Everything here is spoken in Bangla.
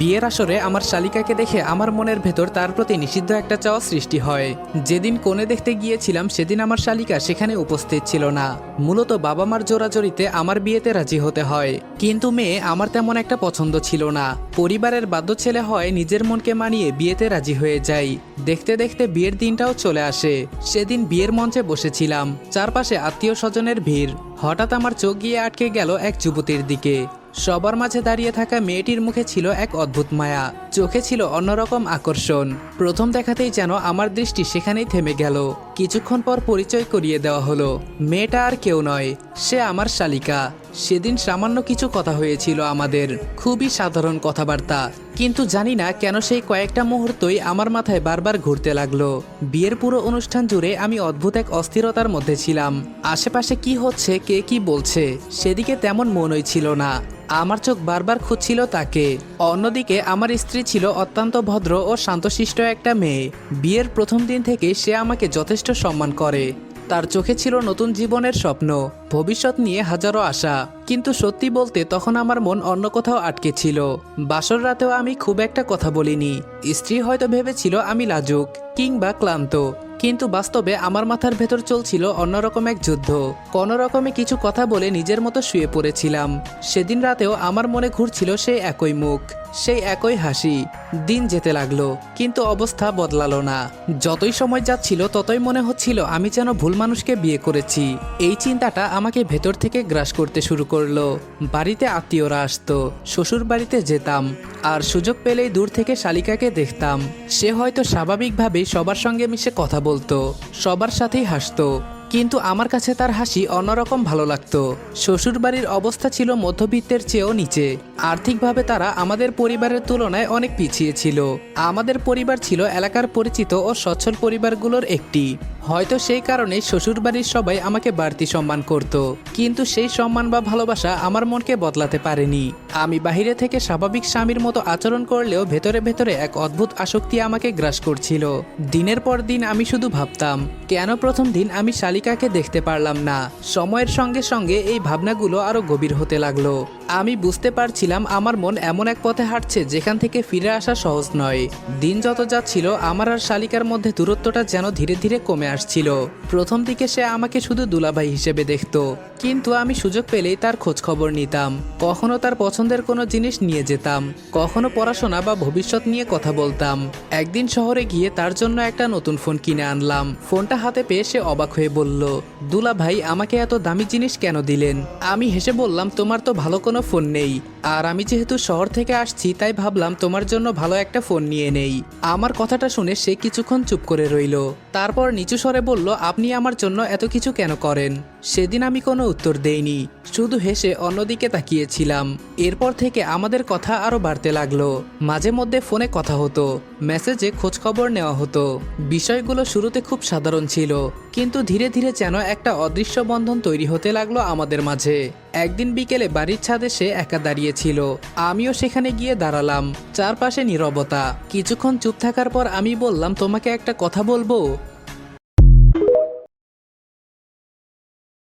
বিয়ের আসরে আমার শালিকাকে দেখে আমার মনের ভেতর তার প্রতি নিষিদ্ধ একটা চাওয়া সৃষ্টি হয়। যেদিন কনে দেখতে গিয়েছিলাম সেদিন আমার শালিকা সেখানে উপস্থিত ছিল না। মূলত বাবা মার জোরাজোরিতে আমার বিয়েতে রাজি হতে হয়, কিন্তু মেয়ে আমার তেমন একটা পছন্দ ছিল না। পরিবারের বাধ্য ছেলে হয় নিজের মনকে মানিয়ে বিয়েতে রাজি হয়ে যাই। দেখতে দেখতে বিয়ের দিনটাও চলে আসে। সেদিন বিয়ের মঞ্চে বসেছিলাম, চারপাশে আত্মীয় স্বজনের ভিড়। হঠাৎ আমার চোখ গিয়ে আটকে গেল এক যুবতীর দিকে। সবার মাঝে দাঁড়িয়ে থাকা মেয়েটির মুখে ছিল এক অদ্ভুত মায়া, চোখে ছিল অন্যরকম আকর্ষণ। প্রথম দেখাতেই যেন আমার দৃষ্টি সেখানেই থেমে গেল। কিছুক্ষণ পর পরিচয় করিয়ে দেওয়া হলো। মেয়েটা আর কেউ নয়, সে আমার শালিকা। সেদিন সামান্য কিছু কথা হয়েছিল আমাদের, খুবই সাধারণ কথাবার্তা, কিন্তু জানি না কেন সেই কয়েকটা মুহূর্তই আমার মাথায় বারবার ঘুরতে লাগলো। বিয়ের পুরো অনুষ্ঠান জুড়ে আমি অদ্ভুত এক অস্থিরতার মধ্যে ছিলাম। আশেপাশে কি হচ্ছে, কে কি বলছে, সেদিকে তেমন মনই ছিল না। আমার চোখ বারবার খুঁজছিল তাকে। অন্যদিকে আমার স্ত্রী ছিল অত্যন্ত ভদ্র ও শান্তশিষ্ট একটা মেয়ে। বিয়ের প্রথম দিন থেকে সে আমাকে যথেষ্ট সম্মান করে। তার চোখে ছিল নতুন জীবনের স্বপ্ন, ভবিষ্যৎ নিয়ে হাজারো আশা। কিন্তু সত্যি বলতে তখন আমার মন অন্য কোথাও আটকে ছিল। বাসর রাতেও আমি খুব একটা কথা বলিনি। স্ত্রী হয়তো ভেবেছিল আমি লাজুক কিংবা ক্লান্ত, কিন্তু বাস্তবে আমার মাথার ভেতর চলছিল অন্যরকম এক যুদ্ধ। কোনো রকমে কিছু কথা বলে নিজের মতো শুয়ে পড়েছিলাম। সেদিন রাতেও আমার মনে ঘুরছিল সেই একই মুখ, সেই একই হাসি। দিন যেতে লাগলো, কিন্তু অবস্থা বদলালো না। যতই সময় যাচ্ছিল ততই মনে হচ্ছিল আমি যেন ভুল মানুষকে বিয়ে করেছি। এই চিন্তাটা আমাকে ভেতর থেকে গ্রাস করতে শুরু করলো। বাড়িতে আত্মীয়রা আসতো, শ্বশুর বাড়িতে যেতাম, আর সুযোগ পেলেই দূর থেকে শালিকাকে দেখতাম। সে হয়তো স্বাভাবিকভাবেই সবার সঙ্গে মিশে কথা বলতো, সবার সাথেই হাসতো, কিন্তু আমার কাছে তার হাসি অন্যরকম ভালো লাগতো। শ্বশুরবাড়ির অবস্থা ছিল মধ্যবিত্তের চেয়েও নিচে। আর্থিকভাবে তারা আমাদের পরিবারের তুলনায় অনেক পিছিয়ে ছিল। আমাদের পরিবার ছিল এলাকার পরিচিত ও সচ্ছল পরিবারগুলোর একটি। হয়তো সেই কারণে শ্বশুরবাড়ির সবাই আমাকে বাড়তি সম্মান করত, কিন্তু সেই সম্মান বা ভালোবাসা আমার মনকে বদলাতে পারেনি। আমি বাহিরে থেকে স্বাভাবিক স্বামীর মতো আচরণ করলেও ভেতরে ভেতরে এক অদ্ভুত আসক্তি আমাকে গ্রাস করছিল। দিনের পর দিন আমি শুধু ভাবতাম, কেন প্রথম দিন আমি শালিকাকে দেখতে পারলাম না। সময়ের সঙ্গে সঙ্গে এই ভাবনাগুলো আরো গভীর হতে লাগলো। আমি বুঝতে পারছিলাম আমার মন এমন এক পথে হাঁটছে যেখান থেকে ফিরে আসা সহজ নয়। দিন যত যাচ্ছিল আমার আর শালিকার মধ্যে দূরত্বটা যেন ধীরে ধীরে কমে আসছিল। প্রথম দিকে সে আমাকে শুধু দুলাভাই হিসেবে দেখতো, কিন্তু আমি সুযোগ পেলেই তার খোঁজ খবর নিতাম। কখনো তার পছন্দের কোনো জিনিস নিয়ে যেতাম, কখনো পড়াশোনা বা ভবিষ্যৎ নিয়ে কথা বলতাম। একদিন শহরে গিয়ে তার জন্য একটা নতুন ফোন কিনে আনলাম। ফোনটা হাতে পেয়ে সে অবাক হয়ে বলল, দুলাভাই আমাকে এত দামি জিনিস কেন দিলেন? আমি হেসে বললাম, তোমার তো ভালো কোনো ফোন নেই, আর আমি যেহেতু শহর থেকে আসছি তাই ভাবলাম তোমার জন্য ভালো একটা ফোন নিয়ে নেই। আমার কথাটা শুনে সে কিছুক্ষণ চুপ করে রইল, তারপর নিচু স্বরে বলল, আপনি আমার জন্য এত কিছু কেন করেন? সেদিন আমি কোনো উত্তর দেইনি, শুধু হেসে অন্যদিকে তাকিয়েছিলাম। এরপর থেকে আমাদের কথা আরো বাড়তে লাগলো। মাঝে মধ্যে ফোনে কথা হতো, মেসেজে খোঁজ খবর নেওয়া হতো। বিষয়গুলো শুরুতে খুব সাধারণ ছিল, কিন্তু ধীরে ধীরে যেন একটা অদৃশ্য বন্ধন তৈরি হতে লাগলো আমাদের মাঝে। একদিন বিকেলে বাড়ির ছাদে সে একা দাঁড়িয়েছিল, আমিও সেখানে গিয়ে দাঁড়ালাম। চারপাশে নীরবতা। কিছুক্ষণ চুপ থাকার পর আমি বললাম, তোমাকে একটা কথা বলবো?